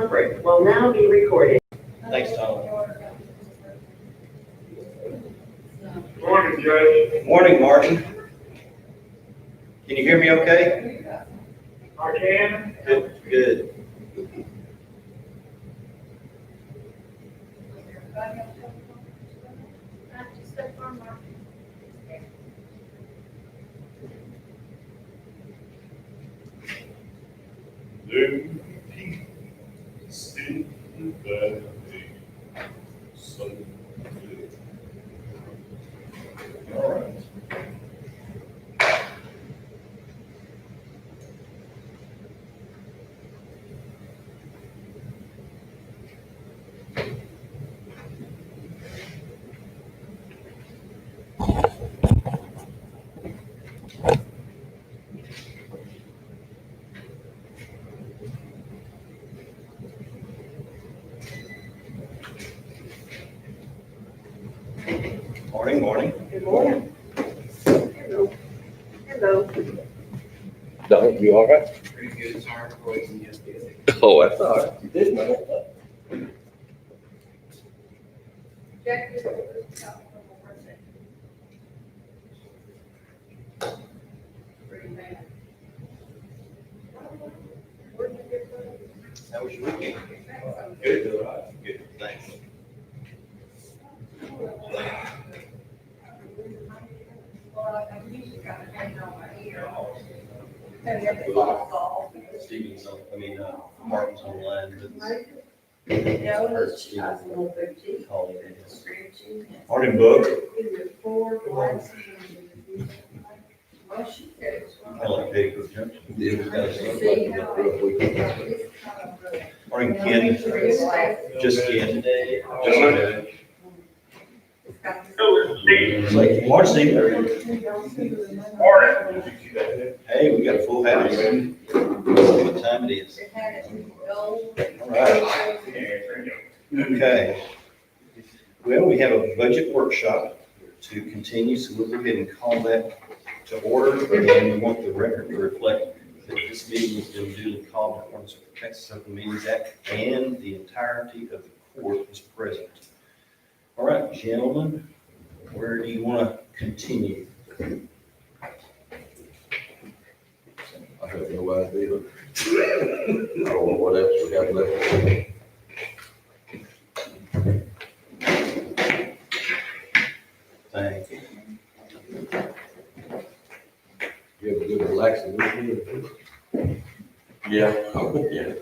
conference will now be recorded. Thanks, Tom. Morning, Judge. Morning, Martin. Can you hear me okay? I can. Good. Do see that so good. All right. Morning. Good morning. Hello. Hello. Don, you all right? Pretty good, sorry for waiting yesterday. Oh, that's all right. You did, man. How was your weekend? Good. Good, thanks. Stevens, Martin's on the line, but Morning, Book. I like Baker Junction. Morning, Kenny. Just Ken. Just Ken. Hello, Steve. Morning, Steve. Morning. Hey, we got a full house. What time it is? All right. Okay. Well, we have a budget workshop to continue, so we'll go ahead and call that to order. And we want the record to reflect that this meeting has been duly called in accordance with the Texas Open Meetings Act, and the entirety of the court is present. All right, gentlemen, where do you want to continue? I have no idea. I don't know what else we have left. Thank you. You have a good relaxing weekend? Yeah. Yeah.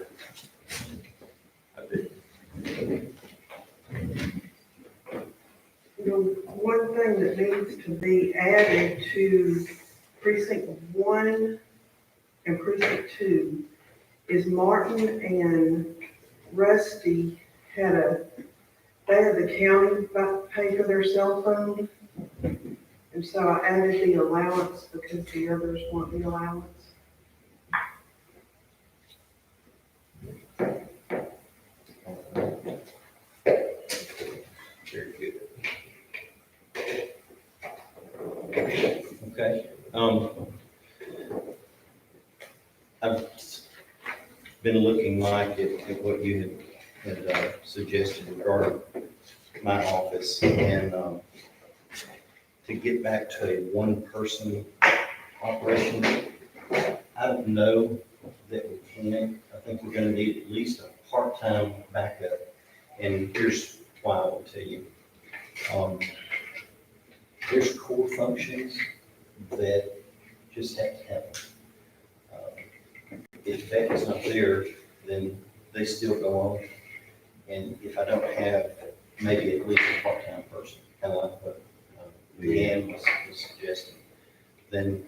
I did. One thing that needs to be added to precinct 1 and precinct 2 is Martin and Rusty they had the county pay for their cell phone. And so I added the allowance because the others want the allowance. Very good. Okay. I've been looking, Mike, at what you had suggested regarding my office, and to get back to a one-person operation. I don't know that we can. I think we're gonna need at least a part-time backup, and here's why I will tell you. There's core functions that just have to happen. If that is not there, then they still go on. And if I don't have maybe at least a part-time person, kind of like what Leanne was suggesting, then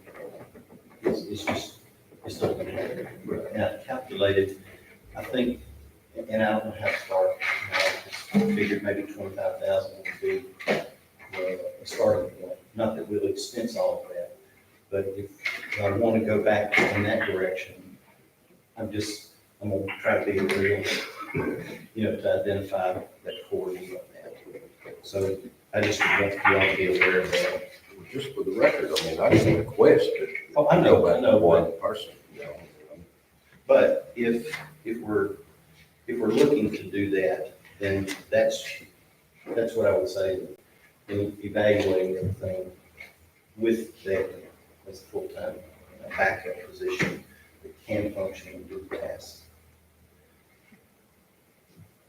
it's not gonna happen. And I calculated, I think, and I don't know how to start, I just figured maybe 25,000 would be a starting point. Not that we'll expense all of that, but if I want to go back in that direction, I'm gonna try to be real, to identify that core need on that. So I just want you all to be aware of that. Just for the record, I mean, I can request it. Oh, I know, One person, you know. But if if we're looking to do that, then that's what I would say, in evaluating everything with that as a full-time backup position that can function and do the tasks.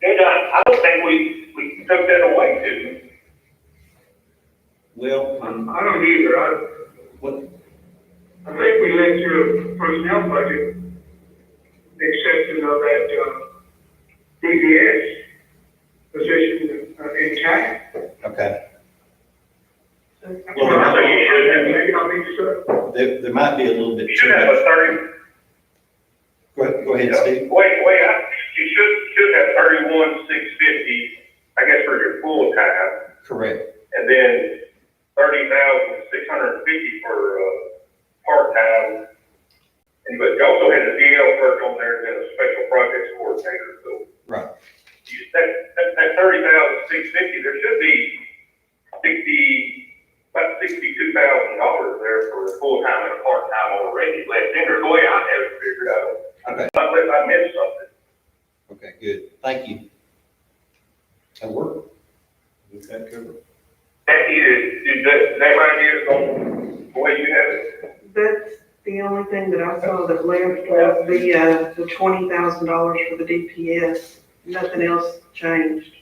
And I don't think we took that away, did we? Well, I don't either. what, I think we let your personnel budget, the exception of that, DPS position intact. okay, So Well, you should have, maybe I need to, there might be a little bit You too should have a much. 30, Go ahead, Steve. you should have 31,650, I guess, for your full time, Correct. and then 30,650 for, part-time. And, but you also had the DL clerk on there, and then a special projects coordinator, so. Right. That 30,650, there should be about $62,000 there for full-time and part-time already left in there, the way I have it figured out. Okay. Unless I missed something. Okay, good. Thank you. That'll work. We've got it covered. That is that right here on the way you have it? That's the only thing that I saw that left was the $20,000 for the DPS. Nothing else changed.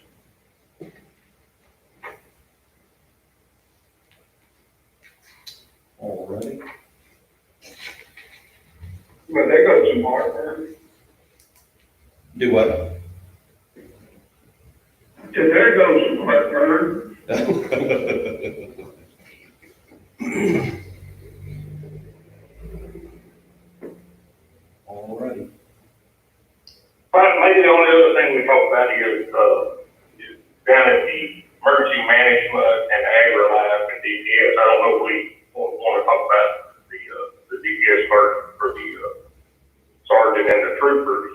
All righty. well, they got some heartburn. Do what? So there goes some heartburn. All righty. Maybe the only other thing we talked about here is down at the emergency management and AgriLife and DPS. I don't know if we want to talk about the DPS part for the sergeant and the troopers.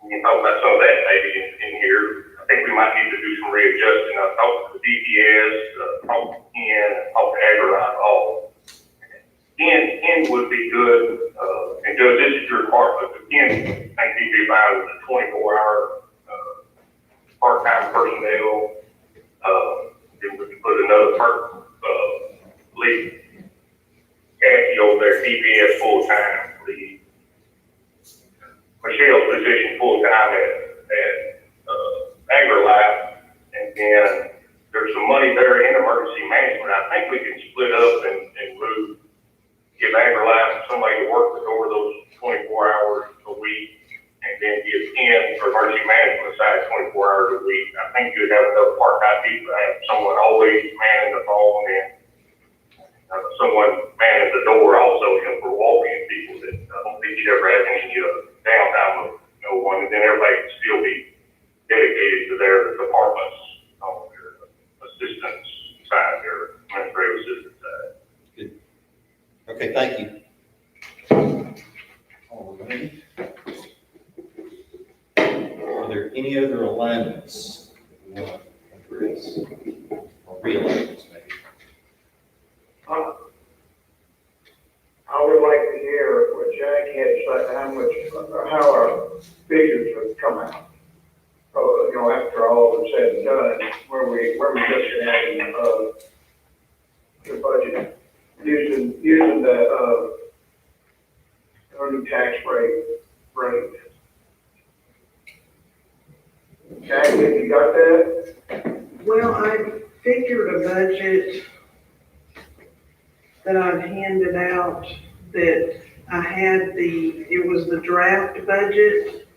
We can talk about some of that maybe in here. I think we might need to do some readjusting. I talked to the DPS, talked to Ken, talked to AgriLife all. Ken would be good, and Judge, this is your department, but Ken, I think he'd be fine with the 24-hour, part-time personnel. Then we can put another lead Kathy over there, DPS full-time, the Michelle's position full-time at AgriLife, and then there's some money there in emergency management. I think we can split up and move, give AgriLife somebody to work with over those 24 hours a week, and then give Ken for emergency management side 24 hours a week. I think you'd have enough part-time people to have someone always manning the phone and someone manning the door also, for walking people that I don't think you'd ever have any downtime of no one, and then everybody can still be dedicated to their departments on their assistance side, their administrative assistance side. Okay, thank you. All righty. Are there any other alignments we want to address? Or realignments, maybe? I would like to hear what Jack had to say, how our figures would come out. After all is said and done, where we just adding, the budget, using the, our new tax rate. Jack, have you got that? Well, I figured a budget that I've handed out that I had it was the draft budget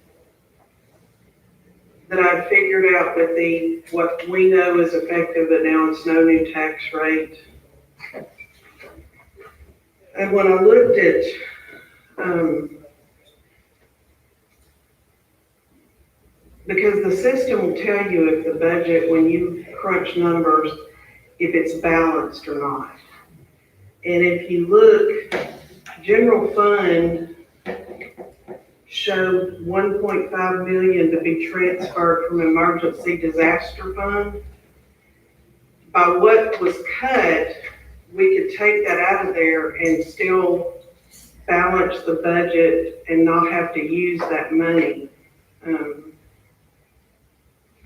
that I figured out with what we know is effective, but now it's no new tax rate. And when I looked at, because the system will tell you if the budget, when you crunch numbers, if it's balanced or not. And if you look, general fund showed 1.5 million to be transferred from emergency disaster fund. By what was cut, we could take that out of there and still balance the budget and not have to use that money.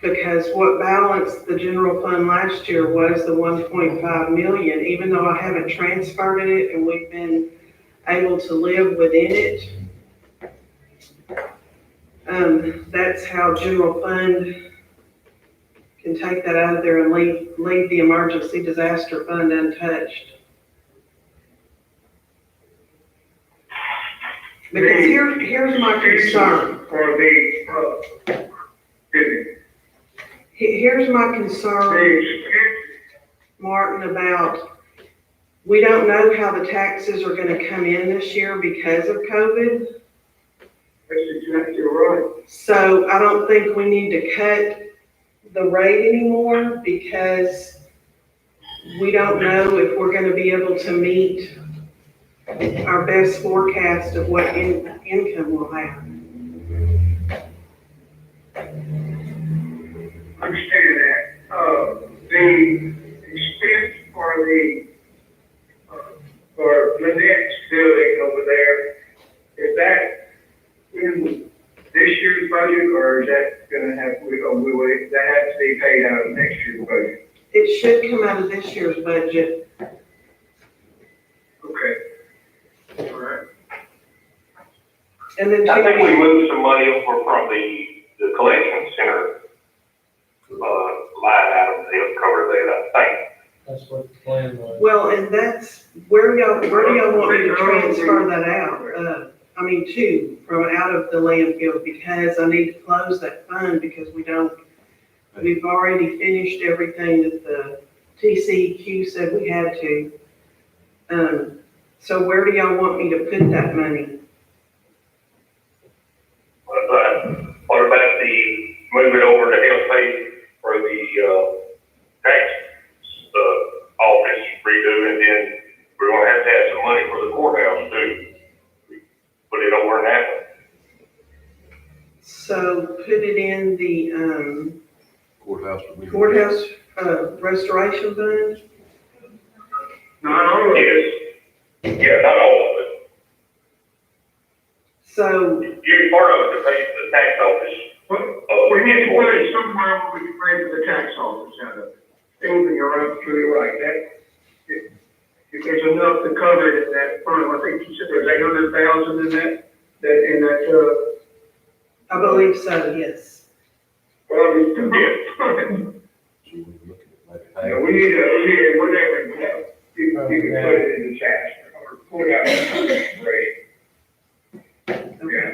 Because what balanced the general fund last year was the 1.5 million, even though I haven't transferred it and we've been able to live within it. That's how general fund can take that out of there and leave the emergency disaster fund untouched. Because here's my concern. For the, Here's my concern, Martin, about, we don't know how the taxes are gonna come in this year because of COVID. that's exactly right. So I don't think we need to cut the rate anymore because we don't know if we're gonna be able to meet our best forecast of what income we'll have. Understand that. The expense for Lynette's building over there, is that in this year's budget, or is that gonna have, that has to be paid out of next year's budget? It should come out of this year's budget. Okay. All right. And then I think we moved some money over from the collection center, line item, they'll cover that, I think. That's what the plan was. well, and that's, where do y'all want me to transfer that out? From out of the landfill, because I need to close that fund because we've already finished everything that the TCEQ said we had to. So where do y'all want me to put that money? What about move it over to help pay for the, tax, office redo, and then we're gonna have to have some money for the courthouse too. Put it over in that one. So put it in the, Courthouse. courthouse, restoration fund? Not all of it. Yes. Yeah, not all of it. So, You, part of it to pay the tax office. We need to put it somewhere where we can pay for the tax office out of it. Stephen, you're absolutely right. If there's enough to cover it in that fund, I think you said there's 800,000 in that, I believe so, yes. well, we still we need whatever, you can put it in the cash, or pull it out of the rate. Yeah.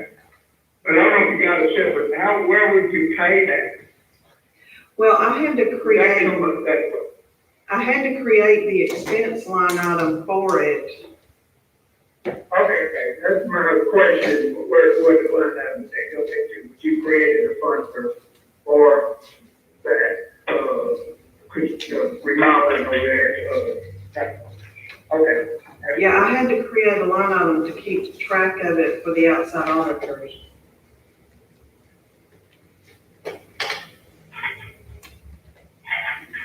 But I don't know if you got a separate, where would you pay that? Well, I had to That's create the expense line item for it. Okay, that's my question, where the fund item take, okay, would you create a fund for that, remodeling over there, okay. Yeah, I had to create a line item to keep track of it for the outside auditors.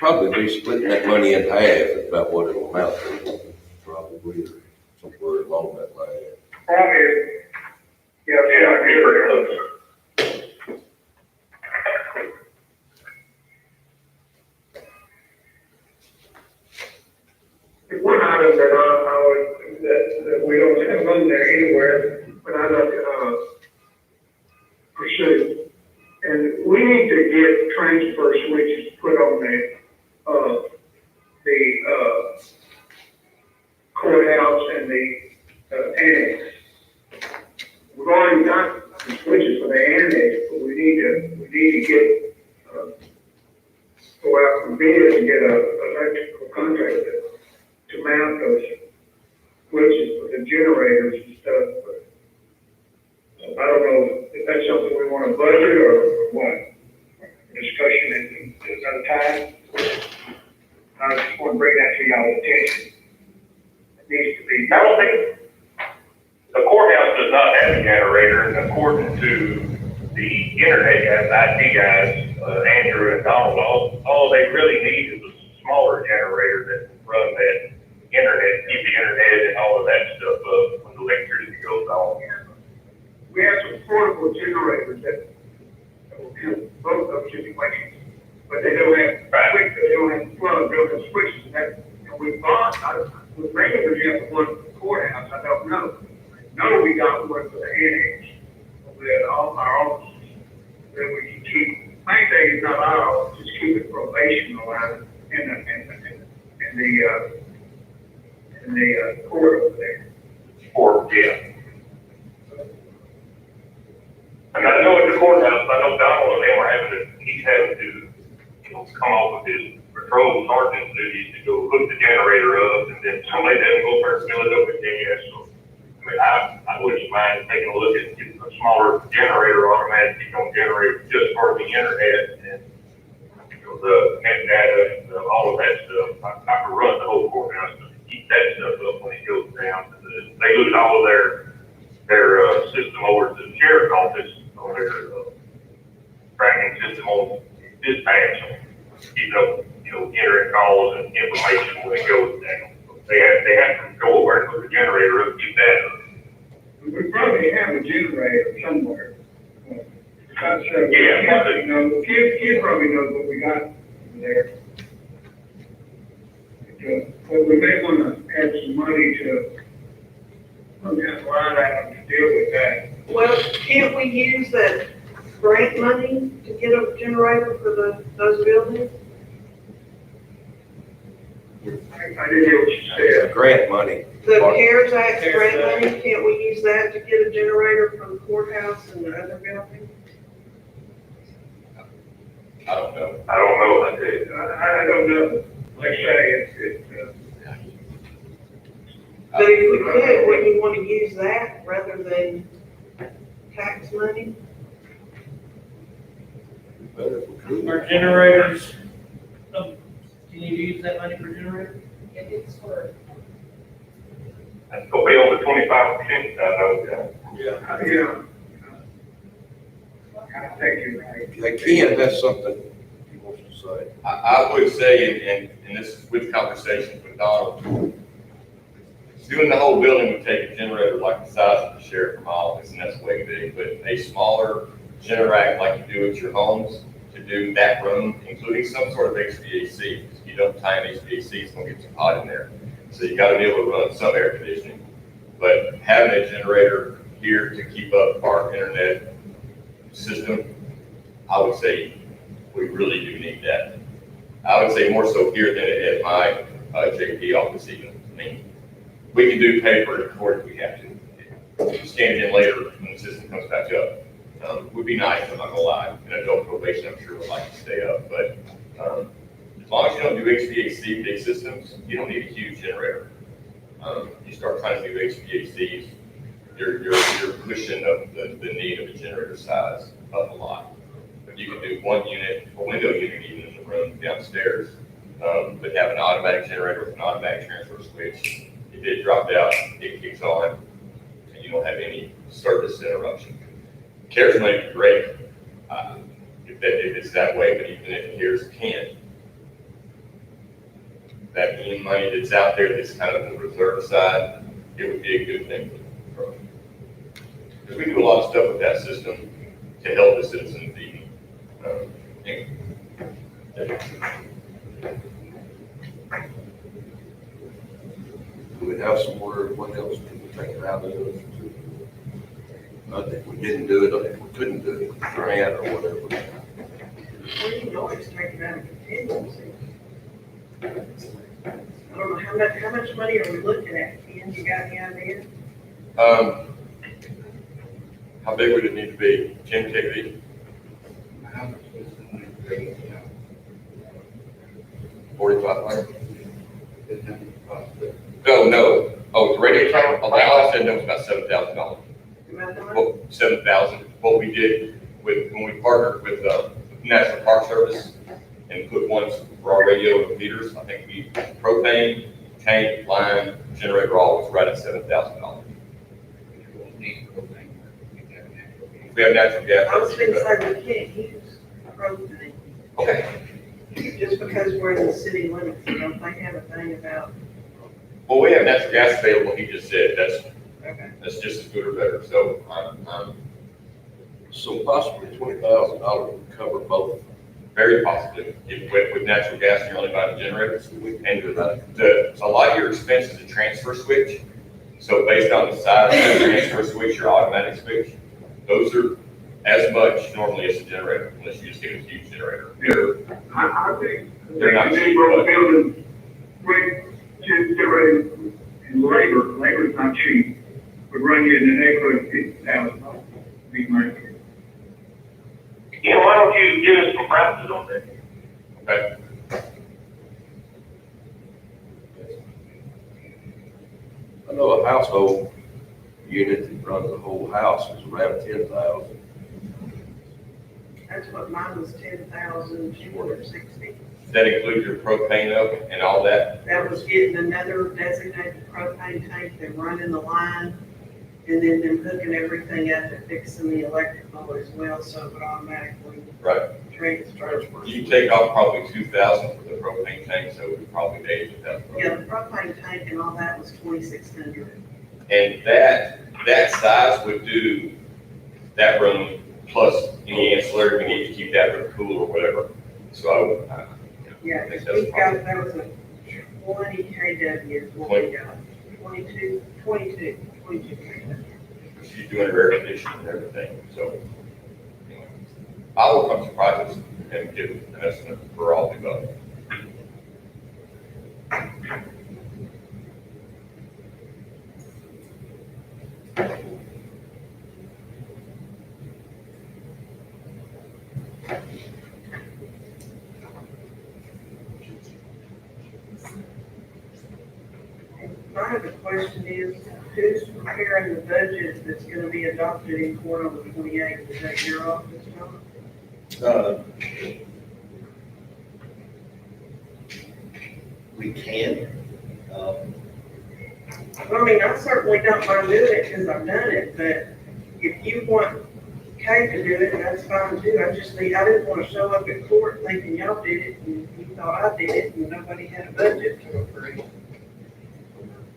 Probably be splitting that money in half, is about what it'll amount to, probably, or somewhere along that line. Probably, yeah, Be pretty close. one item that we don't have on there anywhere, but I'd like to, pursue. And we need to get transfer switches put on the courthouse and the annex. We've already got the switches for the annex, but we need to get, go out for bid and get a electrical contractor to mount those switches for the generators and stuff, but I don't know if that's something we want to budget or what. Discussion at another time. I just want to bring that to y'all's attention. It needs to be. I don't think, the courthouse does not have a generator, and according to the internet guys, IT guys, Andrew and Donald, all they really need is a smaller generator that can run that internet, keep the internet and all of that stuff up when the electricity goes on. We have some portable generators that both those situations. But they don't have, switch, they don't have flood, they don't have switches, and that, with bonds, with regular, you have one for the courthouse, I don't know. No, we got one for the annex, with all our offices, that we can keep, main thing is not our office, just keep it probational line in the court over there. Or, yeah. And I know at the courthouse, I know Donald and them are he's having to, come off of his patrol sergeant duties to go hook the generator up, and then somebody doesn't go there and fill it up again, so. I mean, I wouldn't mind taking a look at getting a smaller generator, automatically on generator just for the internet and, the net data, and all of that stuff. I could run the whole courthouse to keep that stuff up when it goes down. They lose all of their system over to the sheriff's office, or their tracking system on dispatch, keep up, entering calls and information when it goes down. They have to go over and put the generator up, get that up. We probably have a generator somewhere. Yeah. Kid probably knows what we got there. But we may wanna add some money to, on that line item to deal with that. Well, can't we use that grant money to get a generator for those buildings? I didn't hear what you said. Grant money. The CARES Act CARES grant Act. money, can't we use that to get a generator for the courthouse and the other buildings? I don't know. I don't know about that. I don't know. Like I say, But if we could, wouldn't you want to use that rather than tax money? For generators, can you use that money for generators? It's for. That's gonna be on the 25%, I know. yeah. I think you're right. Hey, Ken has something he wants to say. I would say, and this is with conversations with Donald, doing the whole building would take a generator like the size of the sheriff's office, and that's way big, but a smaller generator like you do at your homes to do that room, including some sort of HVAC. If you don't tie an HVAC, it's gonna get too hot in there. So you gotta be able to run some air conditioning. But having a generator here to keep up our internet system, I would say we really do need that. I would say more so here than at my JP office even. I mean, we can do paper and record if we have to. Scan it in later when the system comes back up. Would be nice, I'm not gonna lie. In adult probation, I'm sure would like to stay up, but as long as you don't do HVAC big systems, you don't need a huge generator. You start trying to do HVACs, you're pushing up the need of a generator size up a lot. But you can do one unit, a window unit even in the room downstairs, but have an automatic generator with an automatic transfer switch. If it dropped out, it kicks on, and you don't have any service interruption. CARES might be great, if it's that way, but even if CARES can't, that being money that's out there that's kind of on the reserve side, it would be a good thing. Because we do a lot of stuff with that system to help the citizens even. Do we have some more, what else can we take it out of? I think we didn't do it, I think we couldn't do it with the grant or whatever. We can always take it out of contingency. I don't know, how much money are we looking at, Ken? You got any idea? How big would it need to be? 10 KV? 4,500? No. Oh, the radio tower? Oh, I said that was about $7,000. About how much? Well, 7,000. What we did when we partnered with National Park Service and put ones for our radio meters, I think we propane, tank, line, generator, all was right at $7,000. If we have natural gas. I was gonna say we can't use propane, Okay. just because we're in the city limits, don't they have a thing about, Well, we have natural gas available. He just said okay. that's just as good or better. So So possibly $20,000 would cover both. Very possibly, if with natural gas, you're only buying generators. And a lot of your expense is a transfer switch. So based on the size of the transfer switch, your automatic switch, those are as much normally as a generator, unless you just get a huge generator. I think. They're not cheap, We're but- building, generating, and labor's not cheap. Would run you in the neighborhood of $50,000, be my opinion. Yeah, why don't you give us some prices on that? Okay, I know a household unit that runs the whole house is around 10,000. That's what mine was, 10,260. that includes your propane up and all that. That was getting another designated propane tank, then running the line, and then them hooking everything up and fixing the electrical as well, so it would automatically Right. transfer. You take off probably 2,000 for the propane tank, so it's probably 80,000. Yeah, the propane tank and all that was 2,600. And that size would do that room plus any ancillary we need to keep that room cool or whatever. So I Yeah, think we that's got, probably, that was a 20 KW is what we got. 22 KW. she's doing her air conditioning and everything, so. Anyway, I will come to prices and give an estimate for all the above. My other question is, who's preparing the budget that's gonna be adopted in court on the 28th? Is that your office, John? We can, Well, I mean, I certainly don't mind doing it because I've done it, but if you want Kay to do it, that's fine too. I didn't want to show up at court thinking y'all did it and you thought I did it and nobody had a budget to approve.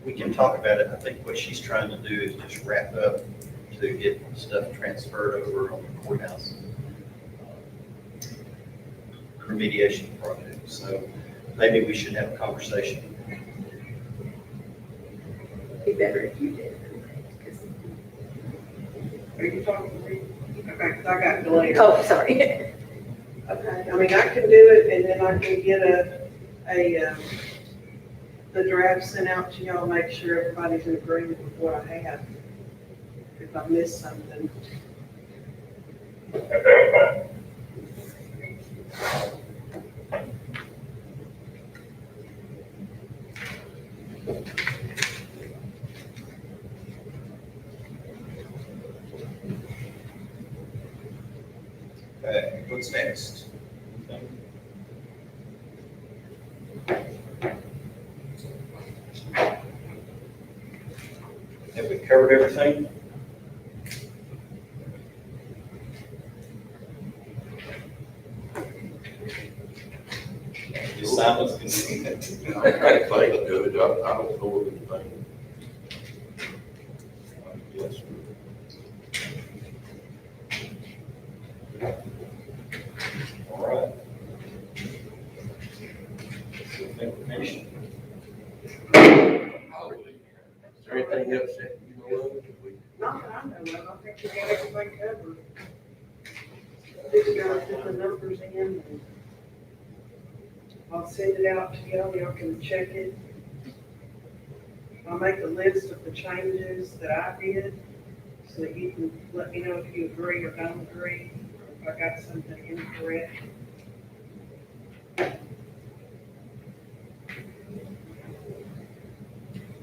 we can talk about it. I think what she's trying to do is just wrap up to get stuff transferred over on the courthouse remediation project. So maybe we should have a conversation. Be better if you did. Are you talking to me? Okay, 'cause I got delayed. Oh, sorry. Okay, I mean, I can do it and then I can get the draft sent out to y'all, make sure everybody's in agreement with what I have. If I missed something. Okay, what's next? Have we covered everything? Your silence can. I kind of think of it, I don't know of anything. Yes. All right. Information. Is there anything else that you know of? Not that I know of, I think we got everything covered. Just gotta put the numbers in and I'll send it out to y'all can check it. I'll make a list of the changes that I did, so that you can let me know if you agree or don't agree, or if I got something incorrect.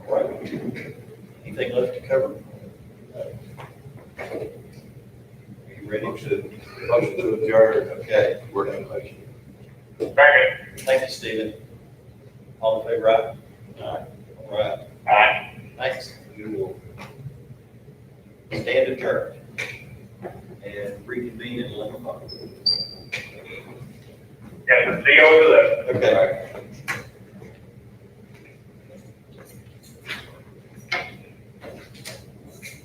All right. Anything left to cover? Are you ready to? Motion to adjourn. Okay, Working motion. Second. thank you, Stephen. All in favor, aye? Aye. All right, Aye. thanks. We will stand adjourned and reconvene at 11 o'clock. Yes, see you over there. Okay.